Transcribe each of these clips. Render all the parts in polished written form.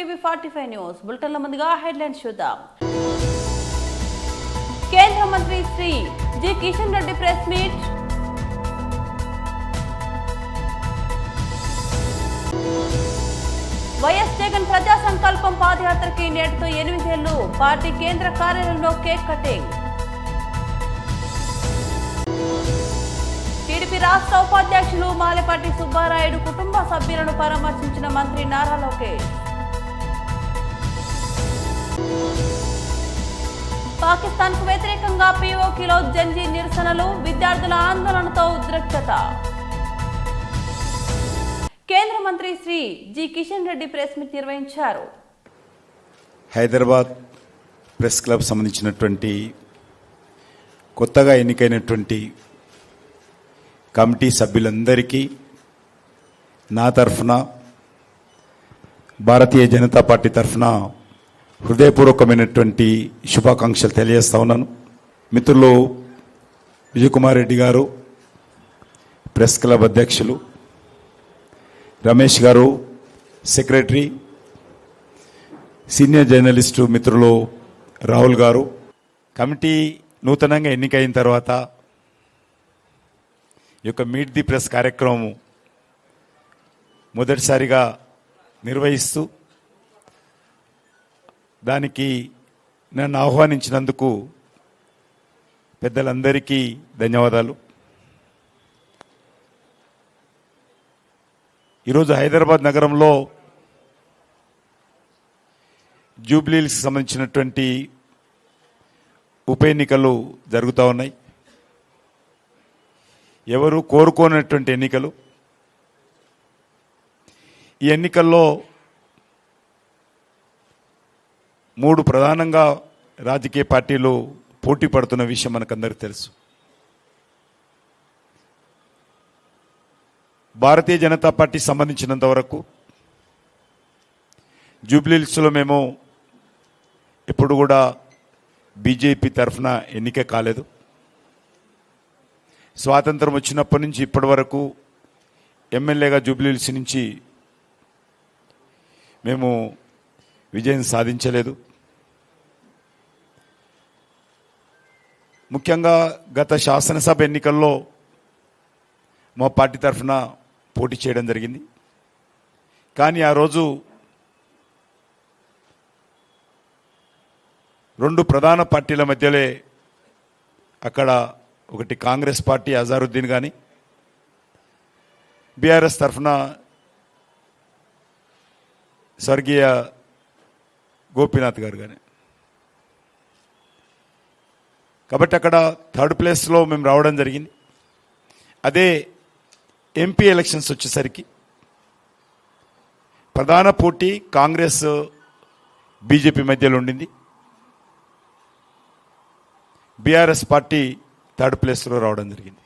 TV 45 news బులెటిన్ల ముందుగా headlines చూద్దాం. కేంద్ర మంత్రి Shri G Kishan Reddy press meet. YS Jagan ప్రజా సంకల్పం పాదయాత్రకి నేటితో 8 ఏళ్లు. పార్టీ కేంద్ర కార్యాలయంలో కేక్ కటింగ్. టీడీపీ రాష్ట్ర ఉపాధ్యక్షులు మాలపాటి సుబ్బారాయుడు కుటుంబ సభ్యులను పరామర్శించిన మంత్రి నారా లోకేష్. పాకిస్తాన్ కు వ్యతిరేకంగా పీఓకేలో జంజీ నిరసనలు, విద్యార్థుల ఆందోళనతో ఉద్రిక్తత. కేంద్ర మంత్రి Shri G Kishan Reddy press meet నిర్వహించారు. హైదరాబాద్ ప్రెస్ క్లబ్ సంబంధించినటువంటి కొత్తగా ఎన్నికైనటువంటి కమిటీ సభ్యులందరికీ నా తరఫున, భారతీయ జనతా పార్టీ తరఫున హృదయపూర్వకమైనటువంటి శుభాకాంక్షలు తెలియజేస్తా ఉన్నాను. మిత్రులు విజయకుమార్ రెడ్డి గారు, ప్రెస్ క్లబ్ అధ్యక్షులు, రమేష్ గారు సెక్రటరీ, సీనియర్ జర్నలిస్టు మిత్రులు రాహుల్ గారు, కమిటీ నూతనంగా ఎన్నికైన తర్వాత ఈ యొక్క మీట్ ది ప్రెస్ కార్యక్రమం మొదటిసారిగా నిర్వహిస్తూ దానికి నన్ను ఆహ్వానించినందుకు పెద్దలందరికీ ధన్యవాదాలు. ఈరోజు హైదరాబాద్ నగరంలో జూబ్లీహిల్స్కి సంబంధించినటువంటి ఉప ఎన్నికలు జరుగుతూ ఉన్నాయి. ఎవరు కోరుకోనటువంటి ఎన్నికలు. ఈ ఎన్నికల్లో 3 ప్రధానంగా రాజకీయ పార్టీలు పోటీ పడుతున్న విషయం మనకందరికీ తెలుసు. భారతీయ జనతా పార్టీ సంబంధించినంత వరకు జూబ్లీహిల్స్లో మేము ఎప్పుడు కూడా బీజేపీ తరఫున ఎన్నిక కాలేదు. స్వాతంత్రం వచ్చినప్పటి నుంచి ఇప్పటి వరకు ఎమ్మెల్యేగా జూబ్లీహిల్స్ నుంచి మేము విజయం సాధించలేదు. ముఖ్యంగా గత శాసనసభ ఎన్నికల్లో మా పార్టీ తరఫున పోటీ చేయడం జరిగింది. కానీ ఆ రోజు 2 ప్రధాన పార్టీల మధ్యలో అక్కడ ఒకటి కాంగ్రెస్ పార్టీ అజారుద్దీన్ కానీ, బీఆర్ఎస్ తరఫున స్వర్గీయ గోపీనాథ్ గారు కానీ. కాబట్టి అక్కడ 3rd ప్లేస్లో మేము రావడం జరిగింది. అదే ఎంపీ ఎలక్షన్స్ వచ్చేసరికి ప్రధాన పోటీ కాంగ్రెస్ బీజేపీ మధ్యలో ఉండింది. బీఆర్ఎస్ పార్టీ 3rd ప్లేస్లో రావడం జరిగింది.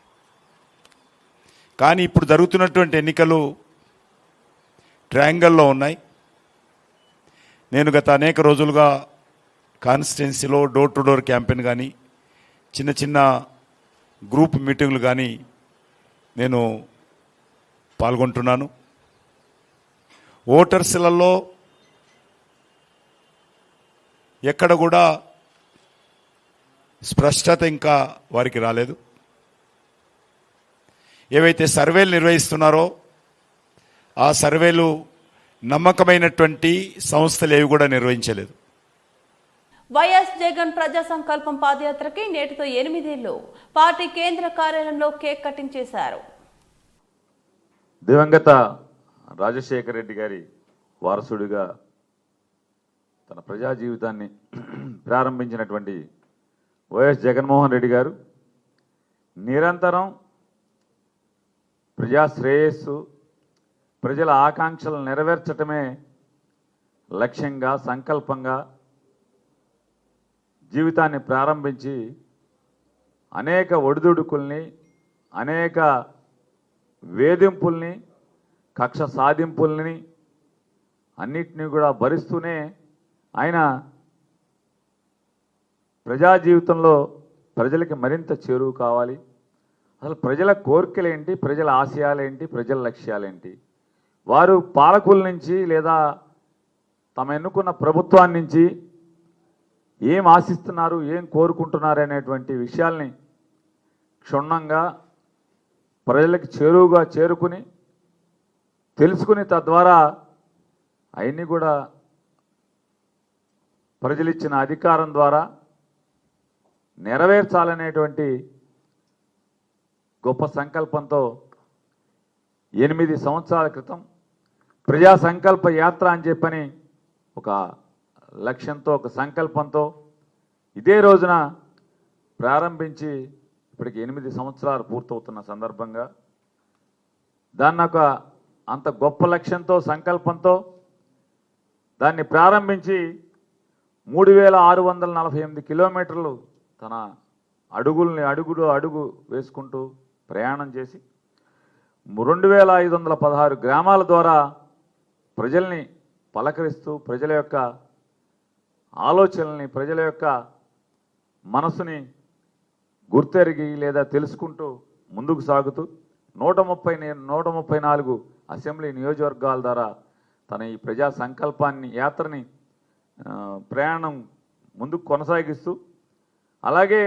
కానీ ఇప్పుడు జరుగుతున్నటువంటి ఎన్నికలు ట్రయాంగిల్లో ఉన్నాయి. నేను గత అనేక రోజులుగా కాన్స్టిట్యున్సీలో డోర్ టు డోర్ క్యాంపెయిన్ కానీ, చిన్న చిన్న గ్రూప్ మీటింగ్లు కానీ నేను పాల్గొంటున్నాను. ఓటర్స్లలో ఎక్కడ కూడా స్పష్టత ఇంకా వారికి రాలేదు. ఏవైతే సర్వేలు నిర్వహిస్తున్నారో ఆ సర్వేలు నమ్మకమైనటువంటి సంస్థలు ఏవి కూడా నిర్వహించలేదు. వైఎస్ జగన్ ప్రజా సంకల్పం పాదయాత్రకి నేటితో 8 ఏళ్లు. పార్టీ కేంద్ర కార్యాలయంలో కేక్ కటింగ్ చేశారు. దివంగత రాజశేఖర రెడ్డి గారి వారసుడిగా తన ప్రజా జీవితాన్ని ప్రారంభించినటువంటి వైఎస్ జగన్మోహన్ రెడ్డి గారు నిరంతరం ప్రజా శ్రేయస్సు, ప్రజల ఆకాంక్షలు నెరవేర్చటమే లక్ష్యంగా, సంకల్పంగా జీవితాన్ని ప్రారంభించి అనేక ఒడిదుడుకుల్ని, అనేక వేధింపుల్ని, కక్ష సాధింపుల్ని అన్నిటినీ కూడా భరిస్తూనే ఆయన ప్రజా జీవితంలో ప్రజలకి మరింత చేరువ కావాలి. అసలు ప్రజల కోరికలేంటి, ప్రజల ఆశయాలేంటి, ప్రజల లక్ష్యాలేంటి, వారు పాలకుల నుంచి లేదా తమ ఎన్నుకున్న ప్రభుత్వాన్ని నుంచి ఏం ఆశిస్తున్నారు, ఏం కోరుకుంటున్నారు అనేటువంటి విషయాల్ని క్షుణ్ణంగా ప్రజలకు చేరువుగా చేరుకుని తెలుసుకుని తద్వారా అవన్నీ కూడా ప్రజలిచ్చిన అధికారం ద్వారా నెరవేర్చాలనేటువంటి గొప్ప సంకల్పంతో 8 సంవత్సరాల క్రితం ప్రజా సంకల్ప యాత్ర అని చెప్పని ఒక లక్ష్యంతో, ఒక సంకల్పంతో ఇదే రోజున ప్రారంభించి ఇప్పటికి 8 సంవత్సరాలు పూర్తవుతున్న సందర్భంగా దాన్ని ఒక అంత గొప్ప లక్ష్యంతో, సంకల్పంతో దాన్ని ప్రారంభించి 3648 కిలోమీటర్లు తన అడుగు వేసుకుంటూ ప్రయాణం చేసి 2516 గ్రామాల ద్వారా ప్రజల్ని పలకరిస్తూ ప్రజల యొక్క ఆలోచనల్ని, ప్రజల యొక్క మనసుని గుర్తెరిగి లేదా తెలుసుకుంటూ ముందుకు సాగుతూ 134 అసెంబ్లీ నియోజకవర్గాల ద్వారా తన ఈ ప్రజా సంకల్పాన్ని, యాత్రని, ప్రయాణం ముందుకు కొనసాగిస్తూ అలాగే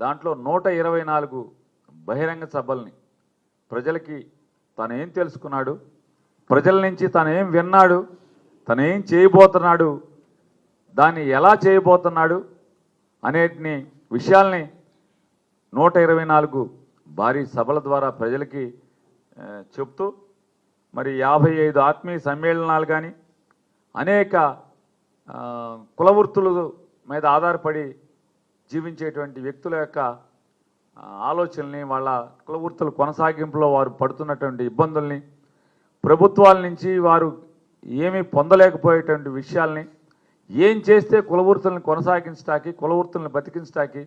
దాంట్లో 124 బహిరంగ సభల్ని ప్రజలకి తను ఏం తెలుసుకున్నాడు, ప్రజల నుంచి తను ఏం విన్నాడు, తను ఏం చేయబోతున్నాడు, దాన్ని ఎలా చేయబోతున్నాడు అనేటిని విషయాల్ని 124 భారీ సభల ద్వారా ప్రజలకి చెప్తూ మరి 55 ఆత్మీయ సమ్మేళనాలు కానీ అనేక కులవృత్తుల మీద ఆధారపడి జీవించేటువంటి వ్యక్తుల యొక్క ఆలోచనల్ని, వాళ్ళ కులవృత్తుల కొనసాగింపులో వారు పడుతున్నటువంటి ఇబ్బందుల్ని, ప్రభుత్వాల నుంచి వారు ఏమీ పొందలేకపోయేటువంటి విషయాల్ని, ఏం చేస్తే కులవృత్తులను కొనసాగించడానికి, కులవృత్తులను బతికించడానికి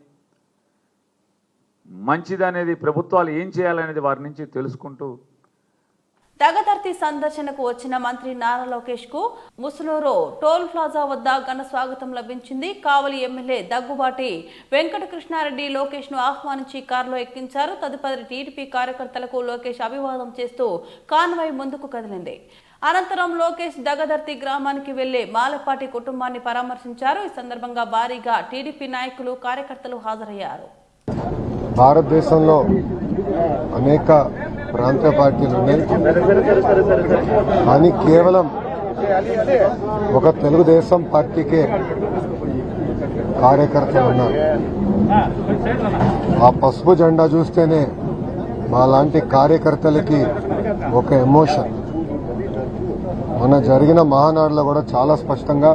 మంచిదనేది, ప్రభుత్వాలు ఏం చేయాలనేది వారి నుంచి తెలుసుకుంటూ దగదర్తి సందర్శనకు వచ్చిన మంత్రి నారా లోకేష్ కు ముసునూరు టోల్ ప్లాజా వద్ద ఘన స్వాగతం లభించింది. కావలి ఎమ్మెల్యే దగ్గుబాటి వెంకటకృష్ణారెడ్డి లోకేష్ ను ఆహ్వానించి కారులో ఎక్కించారు. తదుపరి టీడీపీ కార్యకర్తలకు లోకేష్ అభివాదం చేస్తూ కాన్వాయ్ ముందుకు కదిలింది. అనంతరం లోకేష్ దగదర్తి గ్రామానికి వెళ్లి మాలపాటి కుటుంబాన్ని పరామర్శించారు. ఈ సందర్భంగా భారీగా టీడీపీ నాయకులు, కార్యకర్తలు హాజరయ్యారు. భారతదేశంలో అనేక ప్రాంతీయ పార్టీలు ఉన్నాయి, కానీ కేవలం ఒక తెలుగుదేశం పార్టీకే కార్యకర్తలు ఉన్నారు. ఆ పసుపు జెండా చూస్తేనే మా లాంటి కార్యకర్తలకి ఒక ఎమోషన్. మొన్న జరిగిన మహానాడులో కూడా చాలా స్పష్టంగా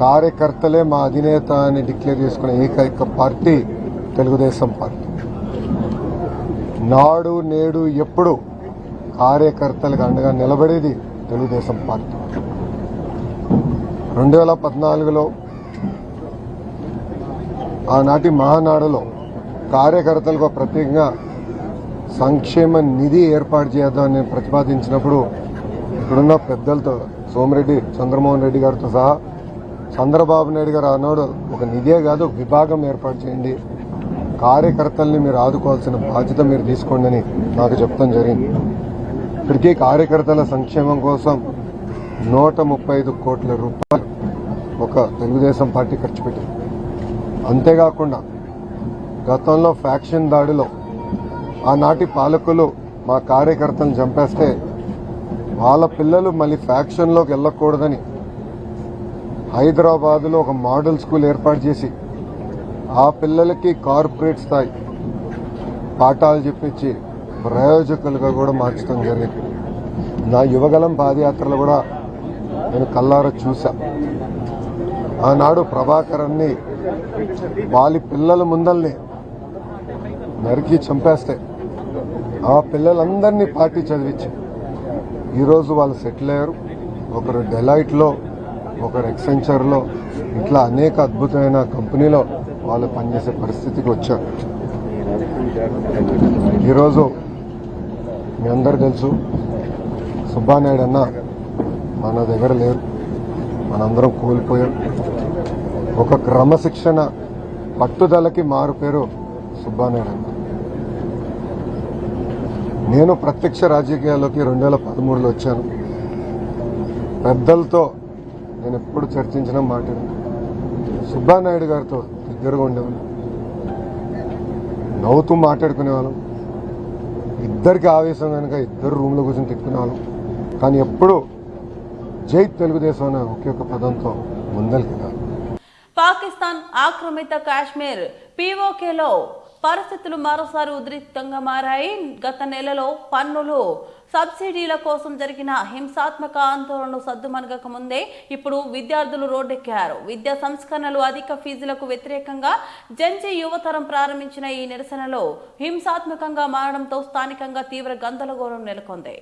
కార్యకర్తలే మా అధినేత అని డిక్లేర్ చేసుకునే ఏకైక పార్టీ తెలుగుదేశం పార్టీ. నాడు నేడు ఎప్పుడు కార్యకర్తలకు అండగా నిలబడేది తెలుగుదేశం పార్టీ. 2014లో ఆనాటి మహానాడులో కార్యకర్తలకు ప్రత్యేకంగా సంక్షేమ నిధి ఏర్పాటు చేద్దామని ప్రతిపాదించినప్పుడు ఇక్కడున్న పెద్దలతో, సోమిరెడ్డి చంద్రమోహన్ రెడ్డి గారితో సహా చంద్రబాబు నాయుడు గారు ఆనాడు ఒక నిధే కాదు, ఒక విభాగం ఏర్పాటు చేయండి, కార్యకర్తల్ని మీరు ఆదుకోవాల్సిన బాధ్యత మీరు తీసుకోండి అని నాకు చెప్తాం జరిగింది. ఇప్పటికీ కార్యకర్తల సంక్షేమం కోసం 135 కోట్ల రూపాయలు ఒక తెలుగుదేశం పార్టీ ఖర్చు పెట్టింది. అంతేకాకుండా గతంలో ఫ్యాక్షన్ దాడిలో ఆనాటి పాలకులు మా కార్యకర్తలను చంపేస్తే వాళ్ళ పిల్లలు మళ్ళీ ఫ్యాక్షన్లోకి వెళ్ళకూడదని హైదరాబాద్లో ఒక మోడల్ స్కూల్ ఏర్పాటు చేసి ఆ పిల్లలకి కార్పొరేట్ స్థాయి పాఠాలు చెప్పించి ప్రయోజకులుగా కూడా మార్చడం జరిగింది. నా యువగలం పాదయాత్రలో కూడా నేను కల్లారా చూసా. ఆనాడు ప్రభాకరన్ని వాళ్ళ పిల్లల ముందల్ని నరికి చంపేస్తే ఆ పిల్లలందరినీ పార్టీ చదివించి ఈరోజు వాళ్ళు సెటిల్ అయ్యారు. ఒకరు డెలాయిట్లో, ఒకరు ఎక్సెంచర్లో, ఇట్లా అనేక అద్భుతమైన కంపెనీలో వాళ్ళు పనిచేసే పరిస్థితికి వచ్చారు. ఈరోజు మీ అందరు తెలుసు, సుబ్బానాయుడు అన్న మన దగ్గర లేరు, మనందరం కోల్పోయాం. ఒక క్రమశిక్షణ పట్టుదలకి మారు పేరు సుబ్బానాయుడు అన్న. నేను ప్రత్యక్ష రాజకీయాల్లోకి 2013లో వచ్చాను. పెద్దలతో నేను ఎప్పుడు చర్చించిన మాట్లాడాను. సుబ్బానాయుడు గారితో దగ్గరగా ఉండేవాళ్ళం, నవ్వుతూ మాట్లాడుకునేవాళ్ళం. ఇద్దరికి ఆవేశం కనుక ఇద్దరు రూమ్లో కూర్చొని తిట్టుకునేవాళ్ళం. కానీ ఎప్పుడు జై తెలుగుదేశం అనే ఒకే ఒక పదంతో ముందరికి కాదు. పాకిస్తాన్ ఆక్రమిత కాశ్మీర్ పీఓకేలో పరిస్థితులు మరోసారి ఉద్రిక్తంగా మారాయి. గత నెలలో పన్నులు సబ్సిడీల కోసం జరిగిన హింసాత్మక ఆందోళనలు సద్దుమణగక ముందే ఇప్పుడు విద్యార్థులు రోడ్డెక్కారు. విద్యా సంస్కరణలు, అధిక ఫీజులకు వ్యతిరేకంగా జెన్జీ యువతరం ప్రారంభించిన ఈ నిరసనలో హింసాత్మకంగా మారడంతో స్థానికంగా తీవ్ర గందరగోళం నెలకొంది.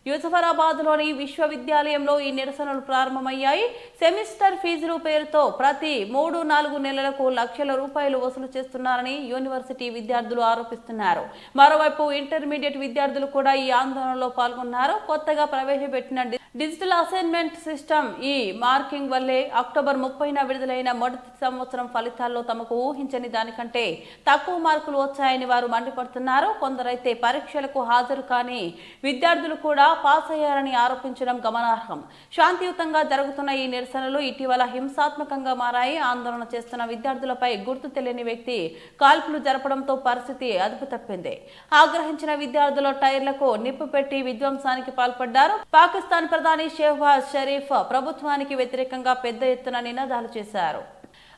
యూసఫరాబాద్లోని విశ్వవిద్యాలయంలో ఈ నిరసనలు ప్రారంభమయ్యాయి. సెమిస్టర్ ఫీజుల పేరుతో ప్రతి 3-4 నెలలకు లక్షల రూపాయలు వసూలు చేస్తున్నారని యూనివర్సిటీ విద్యార్థులు ఆరోపిస్తున్నారు. మరోవైపు ఇంటర్మీడియట్ విద్యార్థులు కూడా ఈ ఆందోళనలో పాల్గొన్నారు. కొత్తగా ప్రవేశపెట్టిన డిజిటల్ అసైన్మెంట్ సిస్టమ్ ఈ మార్కింగ్ వల్లే అక్టోబర్ 30న విడుదలైన మొదటి సంవత్సరం ఫలితాల్లో తమకు ఊహించని దానికంటే తక్కువ మార్కులు వచ్చాయని వారు మండిపడుతున్నారు. కొందరైతే పరీక్షలకు హాజరు కాని విద్యార్థులు కూడా పాస్ అయ్యారని ఆరోపించడం గమనార్హం. శాంతియుతంగా జరుగుతున్న ఈ నిరసనలు ఇటీవల హింసాత్మకంగా మారాయి. ఆందోళన చేస్తున్న విద్యార్థులపై గుర్తు తెలియని వ్యక్తి కాల్పులు జరపడంతో పరిస్థితి అదుపు తప్పింది. ఆగ్రహించిన విద్యార్థుల టైర్లకు నిప్పు పెట్టి విధ్వంసానికి పాల్పడ్డారు. పాకిస్తాన్ ప్రధాని షెహబాజ్ షరీఫ్ ప్రభుత్వానికి వ్యతిరేకంగా పెద్ద ఎత్తున నినాదాలు చేశారు.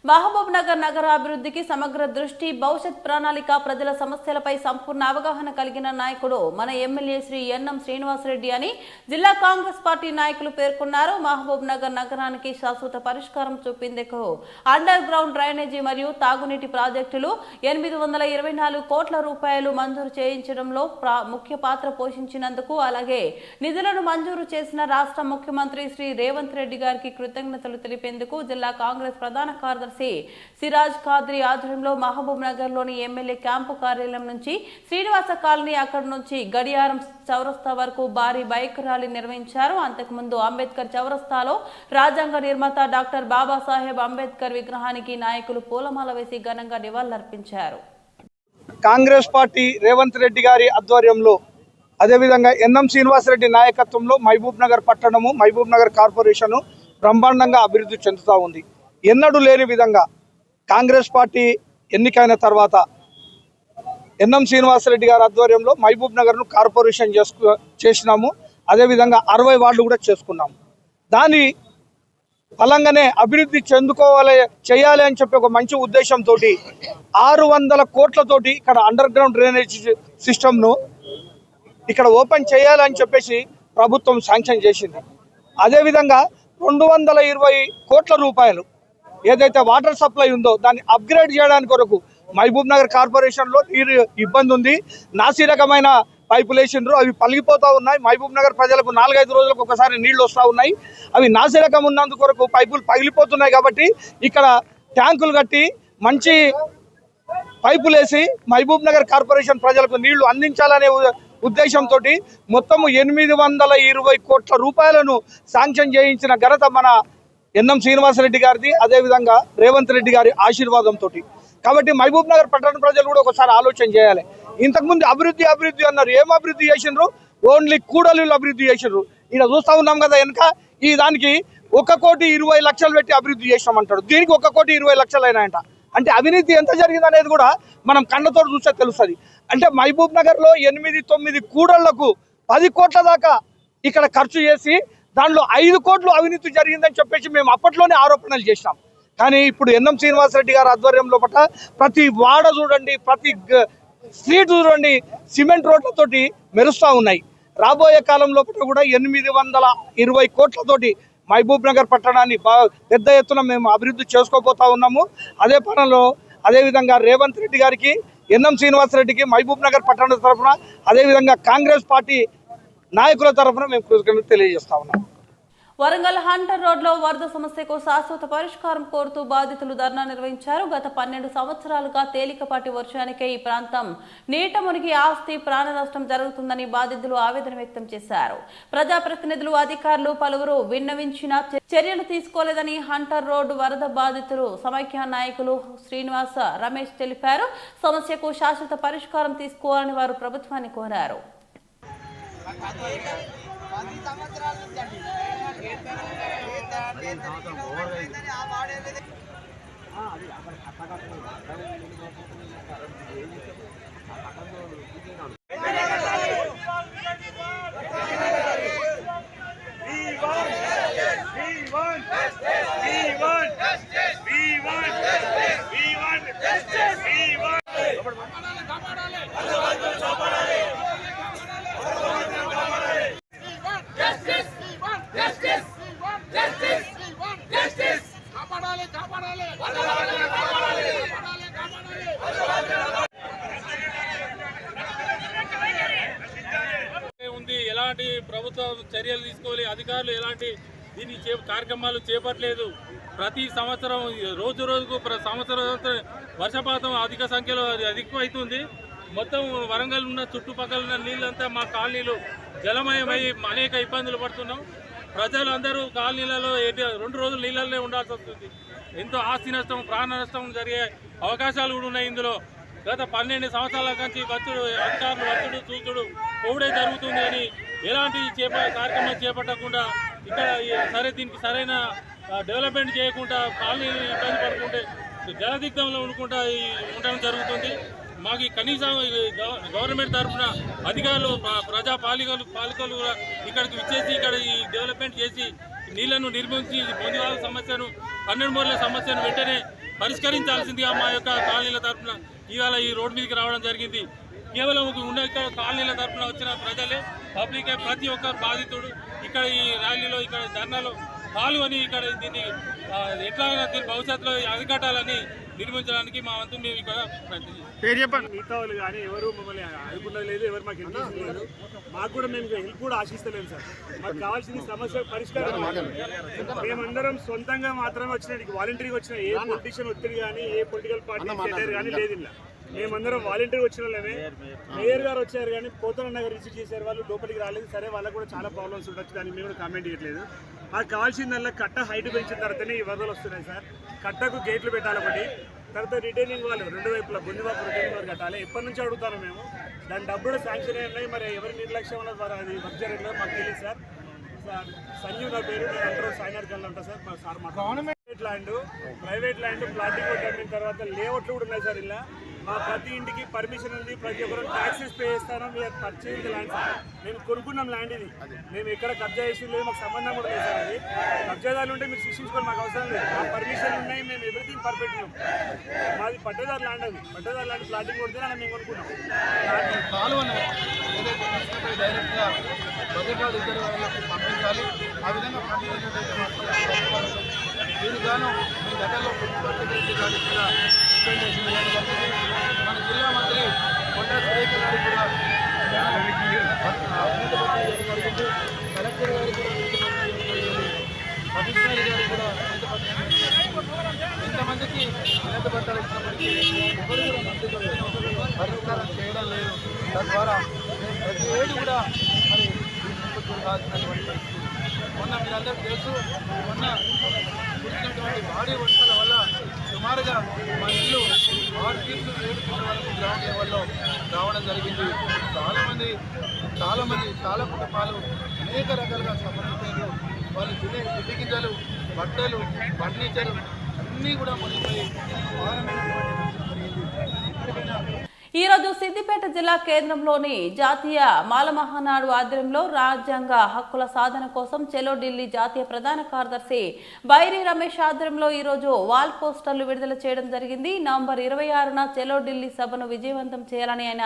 మహబూబ్ నగర్ నగర అభివృద్ధికి సమగ్ర దృష్టి, భవిష్యత్ ప్రణాళిక, ప్రజల సమస్యలపై సంపూర్ణ అవగాహన కలిగిన నాయకుడు మన ఎమ్మెల్యే శ్రీ ఎన్ఎం శ్రీనివాసరెడ్డి అని జిల్లా కాంగ్రెస్ పార్టీ నాయకులు పేర్కొన్నారు. మహబూబ్ నగర్ నగరానికి శాశ్వత పరిష్కారం చూపేందుకు అండర్ గ్రౌండ్ డ్రైనేజీ మరియు తాగునీటి ప్రాజెక్టులు 824 కోట్ల రూపాయలు మంజూరు చేయించడంలో ముఖ్య పాత్ర పోషించినందుకు, అలాగే నిధులను మంజూరు చేసిన రాష్ట్ర ముఖ్యమంత్రి శ్రీ రేవంత్ రెడ్డి గారికి కృతజ్ఞతలు తెలిపేందుకు జిల్లా కాంగ్రెస్ ప్రధాన కార్యదర్శి సిరాజ్ ఖాద్రి ఆధ్వర్యంలో మహబూబ్ నగర్ లోని ఎమ్మెల్యే క్యాంపు కార్యాలయం నుంచి శ్రీనివాస కాలనీ, అక్కడి నుంచి గడియారం చౌరస్తా వరకు భారీ బైక్ ర్యాలీ నిర్వహించారు. అంతకుముందు అంబేద్కర్ చౌరస్తాలో రాజ్యాంగ నిర్మాత డాక్టర్ బాబాసాహెబ్ అంబేద్కర్ విగ్రహానికి నాయకులు పూలమాల వేసి ఘనంగా నివాళులర్పించారు. కాంగ్రెస్ పార్టీ రేవంత్ రెడ్డి గారి ఆధ్వర్యంలో, అదేవిధంగా ఎన్ఎం శ్రీనివాసరెడ్డి నాయకత్వంలో మహబూబ్ నగర్ పట్టణము, మహబూబ్ నగర్ కార్పొరేషను బ్రహ్మాండంగా అభివృద్ధి చెందుతూ ఉంది. ఎన్నడూ లేని విధంగా కాంగ్రెస్ పార్టీ ఎన్నికైన తర్వాత ఎన్ఎం శ్రీనివాసరెడ్డి గారి ఆధ్వర్యంలో మహబూబ్ నగర్ను కార్పొరేషన్ చేసినాము. అదేవిధంగా 60 వార్డులు కూడా చేసుకున్నాము. దాని ఫలంగానే అభివృద్ధి చేయాలి అని చెప్పి ఒక మంచి ఉద్దేశంతో 600 కోట్లతోటి ఇక్కడ అండర్ గ్రౌండ్ డ్రైనేజ్ సిస్టమ్ను ఇక్కడ ఓపెన్ చేయాలని చెప్పేసి ప్రభుత్వం శాంక్షన్ చేసింది. అదేవిధంగా 220 కోట్ల రూపాయలు ఏదైతే వాటర్ సప్లై ఉందో దాన్ని అప్గ్రేడ్ చేయడానికి కొరకు మహబూబ్ నగర్ కార్పొరేషన్లో నీరు ఇబ్బంది ఉంది. నాసిరకమైన పైపులు వేసిండ్రు, అవి పలిగిపోతూ ఉన్నాయి. మహబూబ్ నగర్ ప్రజలకు 4-5 రోజులకు ఒకసారి నీళ్లు వస్తూ ఉన్నాయి. అవి నాసిరకం ఉన్నందుకు కొరకు పైపులు పగిలిపోతున్నాయి. కాబట్టి ఇక్కడ ట్యాంకులు కట్టి మంచి పైపులు వేసి మహబూబ్ నగర్ కార్పొరేషన్ ప్రజలకు నీళ్లు అందించాలనే ఉద్దేశంతో మొత్తము 820 కోట్ల రూపాయలను శాంక్షన్ చేయించిన ఘనత మన ఎన్ఎం శ్రీనివాసరెడ్డి గారిది, అదేవిధంగా రేవంత్ రెడ్డి గారి ఆశీర్వాదంతో. కాబట్టి మహబూబ్ నగర్ పట్టణ ప్రజలు కూడా ఒకసారి ఆలోచన చేయాలి. ఇంతకుముందు అభివృద్ధి అన్నారు, ఏం అభివృద్ధి చేసిండ్రు? ఓన్లీ కూడలిలు అభివృద్ధి చేసిండ్రు. ఇక్కడ చూస్తూ ఉన్నాం కదా వెనక, ఈ దానికి 1,20,00,000 పెట్టి అభివృద్ధి చేసినామంటాడు. దీనికి 1,20,00,000 అయినాయంట. అంటే అవినీతి ఎంత జరిగింది అనేది కూడా మనం కళ్ళతో చూస్తే తెలుస్తుంది. అంటే మహబూబ్ నగర్లో 8-9 కూడళ్లకు 10 కోట్ల దాకా ఇక్కడ ఖర్చు చేసి దానిలో 5 కోట్లు అవినీతి జరిగిందని చెప్పేసి మేము అప్పట్లోనే ఆరోపణలు చేసినాం. కానీ ఇప్పుడు ఎన్ఎం శ్రీనివాసరెడ్డి గారి ఆధ్వర్యంలో ప్రతి వాడ చూడండి, ప్రతి స్ట్రీట్ చూడండి సిమెంట్ రోడ్లతోటి మెరుస్తూ ఉన్నాయి. రాబోయే కాలంలో కూడా 820 కోట్లతోటి మహబూబ్ నగర్ పట్టణాన్ని పెద్ద ఎత్తున మేము అభివృద్ధి చేసుకోబోతా ఉన్నాము. అదే పనుల్లో అదేవిధంగా రేవంత్ రెడ్డి గారికి, ఎన్ఎం శ్రీనివాసరెడ్డికి మహబూబ్ నగర్ పట్టణ తరఫున, అదేవిధంగా కాంగ్రెస్ పార్టీ నాయకుల తరఫున మేము కృతజ్ఞతలు తెలియజేస్తా ఉన్నాం. వరంగల్ హంటర్ రోడ్లో వరద సమస్యకు శాశ్వత పరిష్కారం కోరుతూ బాధితులు ధర్నా నిర్వహించారు. గత 12 సంవత్సరాలుగా తేలికపాటి వర్షానికే ఈ ప్రాంతం నీట మునిగి ఆస్తి ప్రాణ నష్టం జరుగుతుందని బాధితులు ఆవేదన వ్యక్తం చేశారు. ప్రజాప్రతినిధులు, అధికారులు పలువురు విన్నవించినా చర్యలు తీసుకోలేదని హంటర్ రోడ్డు వరద బాధితులు సమైక్య నాయకులు శ్రీనివాస రమేష్ తెలిపారు. సమస్యకు శాశ్వత పరిష్కారం తీసుకోవాలని వారు ప్రభుత్వాన్ని కోరారు. ఉంది. ఎలాంటి ప్రభుత్వ చర్యలు తీసుకోవాలి, అధికారులు ఎలాంటి దీన్ని కార్యక్రమాలు చేపట్టలేదు. ప్రతి సంవత్సరం రోజు రోజుకు సంవత్సరం వర్షపాతం అధిక సంఖ్యలో అధికమవుతుంది. మొత్తం వరంగల్ ఉన్న చుట్టుపక్కల ఉన్న నీళ్ళంతా మా కాలనీలు జలమయమై అనేక ఇబ్బందులు పడుతున్నాం. ప్రజలందరూ కాలనీలలో 2 రోజులు నీళ్ళనే ఉండాల్సి వస్తుంది. ఎంతో ఆస్తి నష్టం, ప్రాణ నష్టం జరిగే అవకాశాలు కూడా ఉన్నాయి. ఇందులో గత 12 సంవత్సరాల నుంచి అధికారులు వచ్చుడు చూచుడు పోవుడే జరుగుతుంది అని ఎలాంటి కార్యక్రమం చేపట్టకుండా ఇక్కడ దీనికి సరైన డెవలప్మెంట్ చేయకుండా కాలనీలు ఇబ్బంది పడుకుంటే జలదిగ్ధంలో ఉండడం జరుగుతుంది. మాకు కనీసం గవర్నమెంట్ తరఫున అధికారులు పాలికలు కూడా ఇక్కడికి విచ్చేసి ఇక్కడ ఈ డెవలప్మెంట్ చేసి నీళ్లను నిర్మించి బొందివాల సమస్యను 12 మూరల సమస్యను వెంటనే పరిష్కరించాల్సిందిగా మా యొక్క కాలనీల తరఫున ఇవాళ ఈ రోడ్డు మీదకి రావడం జరిగింది. కేవలం ఉన్న ఇక్కడ కాలనీల తరఫున వచ్చిన ప్రజలే, పబ్లికే, ప్రతి ఒక్క బాధితుడు ఇక్కడ ఈ ర్యాలీలో ఇక్కడ ధర్నాలో పాల్గొని ఇక్కడ దీన్ని ఎట్లయినా దీని భవిష్యత్తులో అరికట్టాలని నిర్మించడానికి మా వంతు మేము ఇక్కడ మిగతా వాళ్ళు కానీ ఎవరు మమ్మల్ని అనుకున్నది లేదు, ఎవరు మాకు హెల్ప్ లేదు. మాకు కూడా మేము హెల్ప్ కూడా ఆశిస్తలేము సార్. మాకు కావాల్సిన సమస్య పరిష్కారం. మేమందరం సొంతంగా మాత్రమే వచ్చిన వాలంటీర్గా వచ్చిన ఏ పొలిటీషియన్ ఒత్తిడి కానీ ఏ పొలిటికల్ పార్టీ సెక్రటరీ కానీ లేదు. ఇలా మేమందరం వాలంటీర్ వచ్చిన వాళ్ళమే. మేయర్ గారు వచ్చారు కానీ పోతన నగర్ విజిట్ చేశారు, వాళ్ళు లోపలికి రాలేదు. సరే, వాళ్ళకు కూడా చాలా ప్రాబ్లమ్స్ ఉండొచ్చు, దాన్ని మేము కూడా కామెంట్ చేయట్లేదు. మాకు కావాల్సిందల్లా కట్ట హైట్ పెంచిన తర్వాతనే ఈ వరదలు వస్తున్నాయి సార్. కట్టకు గేట్లు పెట్టాలి ఒకటి, తర్వాత రిటైనింగ్ వాళ్ళు 2 వైపులా బొందివాపు రిటైనింగ్ వాళ్ళు కట్టాలి. ఎప్పటి నుంచి అడుగుతాను మేము, దాని డబ్బులు శాంక్షన్ అయి ఉన్నాయి. మరి ఎవరి నిర్లక్ష్యం ఉన్నది మరి అది వర్క్ జరగలేదు, మాకు తెలియదు సార్. సంజీవ్ నా పేరు, నేను అంటారు సాయినాథ్ కల్ అంటా సార్. సార్ మా government land, private land, plotting కొట్టిన తర్వాత లేఅవుట్లు కూడా ఉన్నాయి సార్. ఇలా మా ప్రతి ఇంటికి పర్మిషన్ ఉంది, ప్రతి ఒక్కరు ట్యాక్సెస్ పే చేస్తాను. మీరు పర్చేజ్ ల్యాండ్ సార్, మేము కొనుక్కున్నాం ల్యాండ్. ఇది మేము ఎక్కడ కబ్జా చేసి లేదు, మాకు సంబంధం కూడా లేదు సార్. అది కబ్జాదారులు ఉంటే మీరు శిక్షించుకోవాలి, మాకు అవసరం లేదు. మా పర్మిషన్ ఉన్నాయి, మేము ఎవ్రీథింగ్ పర్ఫెక్ట్ ఉన్నాం. మాది పట్టేదారు ల్యాండ్, అది పట్టేదారు ల్యాండ్. ప్లాటింగ్ కొడితే అలా మేము కొనుక్కున్నాం. డైరెక్ట్గా భద్రకాలు ఇద్దరు వాళ్ళకి పంపించాలి. ఆ విధంగా పంపించినట్టయితే దీనికి గాను మీ గతంలో మున్సిపల్ సెక్రటరీ గారికి కూడా రికమెండేషన్ ఇవ్వడం జరిగింది. మన జిల్లా మంత్రి కొండా సురేఖ గారికి కూడా జరిగింది. కలెక్టర్ గారికి కూడా కమిషనర్ గారికి కూడా ఇంతమందికి వినతి పత్రాలు ఇచ్చినప్పటికీ ఎవరు కూడా మంత్రిగా పరిష్కారం చేయడం లేదు. తద్వారా ప్రతి ఏడు కూడా మరి కావాల్సినటువంటి పరిస్థితి. మొన్న మీరందరికీ తెలుసు, మొన్న కురిసినటువంటి భారీ వర్షాల వల్ల సుమారుగా మా ఇల్లు 6 ఫీట్లు 7 ఫీట్ల వరకు గ్రౌండ్ లెవెల్లో రావడం జరిగింది. చాలా కుటుంబాలు అనేక రకాలుగా సంబంధించారు. వాళ్ళు తినే తిండి గింజలు, బట్టలు, ఫర్నిచర్ అన్నీ కూడా మునిగిపోయి ఈ రోజు సిద్దిపేట జిల్లా కేంద్రంలోని జాతీయ మాల మహానాడు ఆధ్వర్యంలో రాజ్యాంగ హక్కుల సాధన కోసం చెలో ఢిల్లీ జాతీయ ప్రధాన కార్యదర్శి బైరి రమేష్ ఆధ్వర్యంలో ఈ రోజు వాల్ పోస్టర్లు విడుదల చేయడం జరిగింది. నవంబర్ 26న చెలో ఢిల్లీ సభను విజయవంతం చేయాలని ఆయన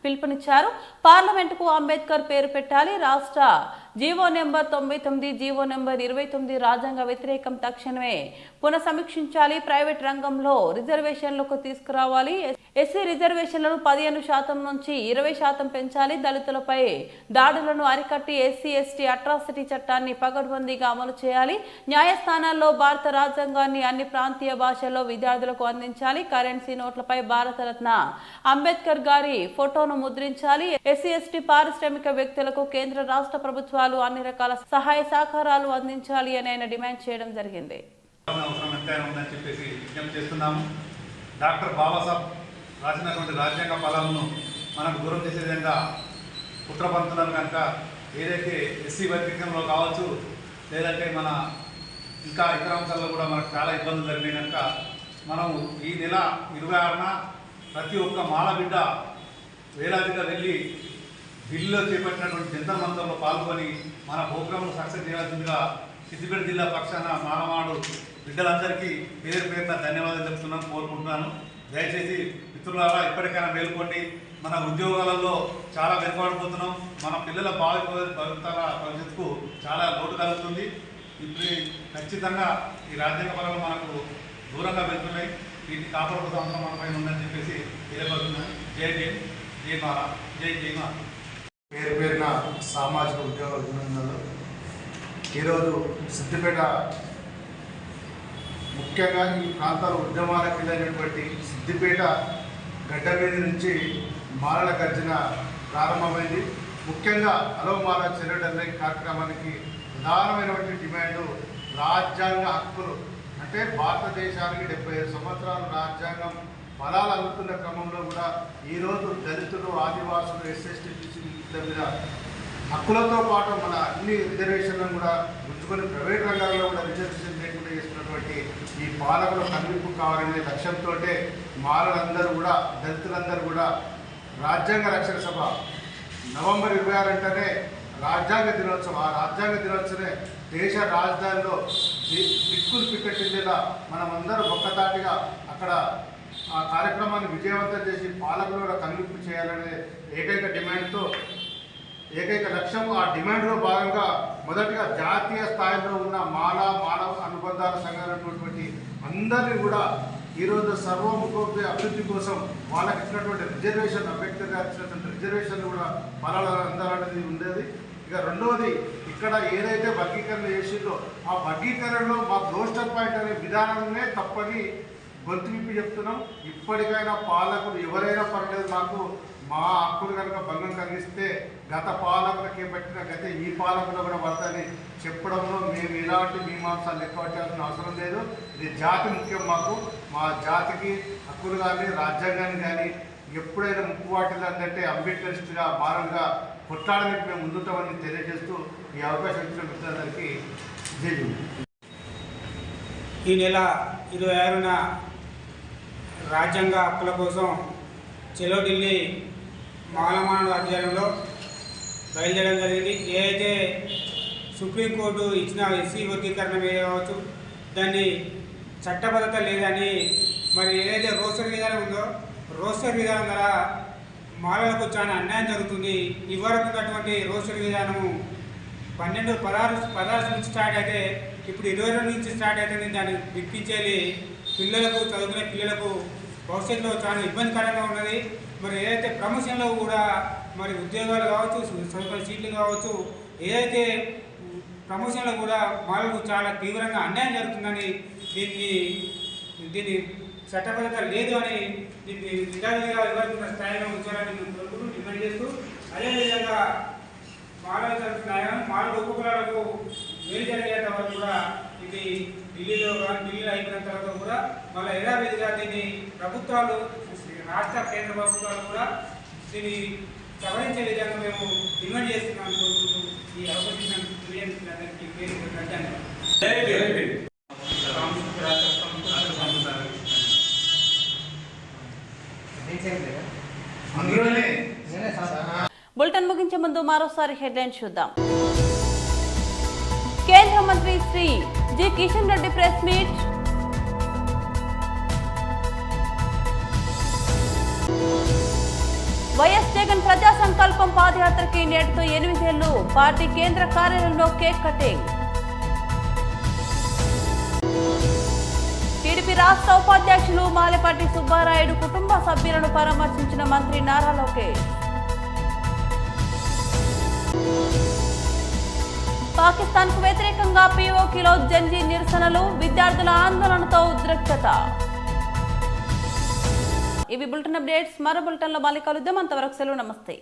పిలుపునిచ్చారు. పార్లమెంటుకు అంబేద్కర్ పేరు పెట్టాలి, రాష్ట్ర జీవో నెంబర్ 99, జీవో నెంబర్ 29 రాజ్యాంగ వ్యతిరేకం, తక్షణమే పునఃసమీక్షించాలి, ప్రైవేట్ రంగంలో రిజర్వేషన్లకు తీసుకురావాలి, ఎస్సీ రిజర్వేషన్లను 15% నుంచి 20% పెంచాలి, దళితులపై దాడులను అరికట్టి ఎస్సీ ఎస్టీ అట్రాసిటీ చట్టాన్ని పకడ్బందీగా అమలు చేయాలి, న్యాయస్థానాల్లో భారత రాజ్యాంగాన్ని అన్ని ప్రాంతీయ భాషల్లో విద్యార్థులకు అందించాలి, కరెన్సీ నోట్లపై భారతరత్న అంబేద్కర్ గారి ఫోటోను ముద్రించాలి, ఎస్సీ ఎస్టీ పారిశ్రామిక వ్యక్తులకు కేంద్ర రాష్ట్ర ప్రభుత్వాలు అన్ని రకాల సహాయ సహకారాలు అందించాలి అని ఆయన డిమాండ్ చేయడం జరిగింది. డాక్టర్ బాబాసాహెబ్ రాసినటువంటి రాజ్యాంగ ఫలాలను మనకు దూరం చేసే విధంగా కుట్రపంతున్నారు కనుక ఏదైతే ఎస్సీ వర్గీకరణలో కావచ్చు, లేదంటే మన ఇంకా ఇతర అంశాల్లో కూడా మనకు చాలా ఇబ్బందులు జరిగినాయి కనుక మనం ఈ నెల 26న ప్రతి ఒక్క మాలబిడ్డ వేలాదిగా వెళ్ళి ఢిల్లీలో చేపట్టినటువంటి జంతర్ మంతర్లో పాల్గొని మన ప్రోగ్రాంను సక్సెస్ చేయాల్సిందిగా సిద్దిపేట జిల్లా పక్షాన మానవాడు బిడ్డలందరికీ పేరు పేరున ధన్యవాదాలు చెప్తున్నాను, కోరుకుంటున్నాను. దయచేసి మిత్రులారా ఇప్పటికైనా మేల్కోండి. మన ఉద్యోగాలలో చాలా వెనుకబడిపోతున్నాం. మన పిల్లల భవిష్యత్తుకు చాలా లోటు కలుగుతుంది. ఇప్పుడు ఖచ్చితంగా ఈ రాజ్యాంగ పరంగా మనకు దూరంగా వెళ్తున్నాయి. వీటిని కాపాడుకోవడం అవసరం మన పైన ఉందని చెప్పేసి తెలియపడుతున్నాను. జై భీమ్, జై మాల, జై జై మాల. పేరు పేరున సామాజిక ఉద్యోగ అభినందనలు. ఈరోజు సిద్దిపేట ముఖ్యంగా ఈ ప్రాంతాల ఉద్యమాలకు వెళ్ళినటువంటి సిద్దిపేట గడ్డ మీద నుంచి మాలల గర్జన ప్రారంభమైంది. ముఖ్యంగా హలో మాల చెల్లెడల్లే కార్యక్రమానికి ప్రధానమైనటువంటి డిమాండు రాజ్యాంగ హక్కులు. అంటే భారతదేశానికి 75 సంవత్సరాలు రాజ్యాంగం ఫలాలు అందుతున్న క్రమంలో కూడా ఈరోజు దళితులు, ఆదివాసులు, ఎస్ఎస్టీ, బీసీల మీద హక్కులతో పాటు మన అన్ని రిజర్వేషన్లను కూడా ఉంచుకొని ప్రైవేట్ రంగాల్లో కూడా రిజర్వేషన్ లేకుండా చేస్తున్నటువంటి ఈ పాలకుల కనువిప్పు కావాలనే లక్ష్యంతో మాలలందరూ కూడా, దళితులందరూ కూడా రాజ్యాంగ రక్షణ సభ నవంబర్ 26 అంటేనే రాజ్యాంగ దినోత్సవం. ఆ రాజ్యాంగ దినోత్సవమే దేశ రాజధానిలో దిక్కులు పిక్కటిల్లేలా మనమందరం ఒక్కతాటిగా అక్కడ ఆ కార్యక్రమాన్ని విజయవంతం చేసి పాలకులు కూడా కనువిప్పు చేయాలనే ఏకైక డిమాండ్తో, ఏకైక లక్ష్యం. ఆ డిమాండ్లో భాగంగా మొదటిగా జాతీయ స్థాయిలో ఉన్న మానవ అనుబంధాల సంఘాలైనటువంటి అందరినీ కూడా ఈరోజు సర్వముఖోపి అభివృద్ధి కోసం వాళ్ళకి ఇచ్చినటువంటి రిజర్వేషన్, అంబేద్కర్ గారు ఇచ్చినటువంటి రిజర్వేషన్ కూడా ఫలాలు అందాలనేది ఉండేది. ఇక రెండవది, ఇక్కడ ఏదైతే వర్గీకరణ చేసిందో ఆ వర్గీకరణలో మా రోస్టర్ పాయింట్ అనే విధానమే తప్పని గొంతు విప్పి చెప్తున్నాం. ఇప్పటికైనా పాలకులు ఎవరైనా పర్లేదు, మాకు మా హక్కులు కనుక భంగం కలిగిస్తే గత పాలకులకి పట్టిన గతే ఈ పాలకులు కూడా పడతాయని చెప్పడంలో మేము ఇలాంటి మీమాంసాలు లెక్క పెట్టాల్సిన అవసరం లేదు. ఇది జాతి ముఖ్యం. మాకు మా జాతికి హక్కులు కానీ రాజ్యాంగాన్ని కానీ ఎప్పుడైనా ముప్పు వాటిల్లంటే అంబేద్కరిస్టుగా మారంగా కొట్లాడడానికి మేము ముందుంటామని తెలియజేస్తూ ఈ అవకాశం ఇచ్చిన మిత్రులందరికీ జై జై. ఈ నెల 26న రాజ్యాంగ హక్కుల కోసం చెలో ఢిల్లీ మాలమానవ అధ్యయనంలో బయలుదేరడం జరిగింది. ఏదైతే సుప్రీంకోర్టు ఇచ్చిన ఎస్సీ వర్గీకరణ మీద కావచ్చు, దాన్ని చట్టబద్ధత లేదని, మరి ఏదైతే రోస్టర్ విధానం ఉందో రోస్టర్ విధానం ద్వారా మాలలకు చాలా అన్యాయం జరుగుతుంది. ఇవరకు ఉన్నటువంటి రోస్టర్ విధానము 16 నుంచి స్టార్ట్ అయితే ఇప్పుడు 22 నుంచి స్టార్ట్ అవుతుంది. దాన్ని దిక్కించేది పిల్లలకు, చదువుకునే పిల్లలకు భవిష్యత్తులో చాలా ఇబ్బందికరంగా ఉన్నది. మరి ఏదైతే ప్రమోషన్లో కూడా మరి ఉద్యోగాలు కావచ్చు, సరిపడ సీట్లు కావచ్చు, ఏదైతే ప్రమోషన్లో కూడా మాలకు చాలా తీవ్రంగా అన్యాయం జరుగుతుందని, దీన్ని చట్టబద్ధత లేదు అని దీన్ని విధాలుగా ఇవ్వాల్సిన స్థాయిలో ఉంచాలని కోరుకుంటూ డిమాండ్ చేస్తూ, అదేవిధంగా మాలలకు న్యాయం, మాల ఉపకులాలకు మేలు జరిగేంత వరకు కూడా ఇది ఢిల్లీలో అయిపోయిన తర్వాత కూడా మళ్ళీ యథావిధిగా దీన్ని ప్రభుత్వాలు, రాష్ట్ర కేంద్ర ప్రభుత్వాలు కూడా దీన్ని సవరించే విధంగా మేము డిమాండ్ చేస్తున్నామని కోరుకుంటూ ఈ అవకాశం అందరికీ పేరు ధన్యవాదాలు. బులెటిన్ ముగించే ముందు మరోసారి హెడ్లైన్ చూద్దాం. కేంద్ర మంత్రి Shri G Kishan Reddy press meet. YS Jagan ప్రజా సంకల్పం పాదయాత్రకి నేటితో 8 ఏళ్లు. పార్టీ కేంద్ర కార్యాలయంలో కేక్ కటింగ్. టీడీపీ రాష్ట్ర ఉపాధ్యక్షులు మాలపాటి సుబ్బారాయుడు కుటుంబ సభ్యులను పరామర్శించిన మంత్రి నారా లోకేష్. పాకిస్తాన్ కు వ్యతిరేకంగా పీఓకేలో జంజీ నిరసనలు, విద్యార్థుల ఆందోళనతో ఉద్రిక్తత. ఇవి బులెటిన్ అప్డేట్స్. మరో బులెటిన్లో మళ్ళీ కలుద్దాం. అంతవరకు సెలవు. నమస్తే.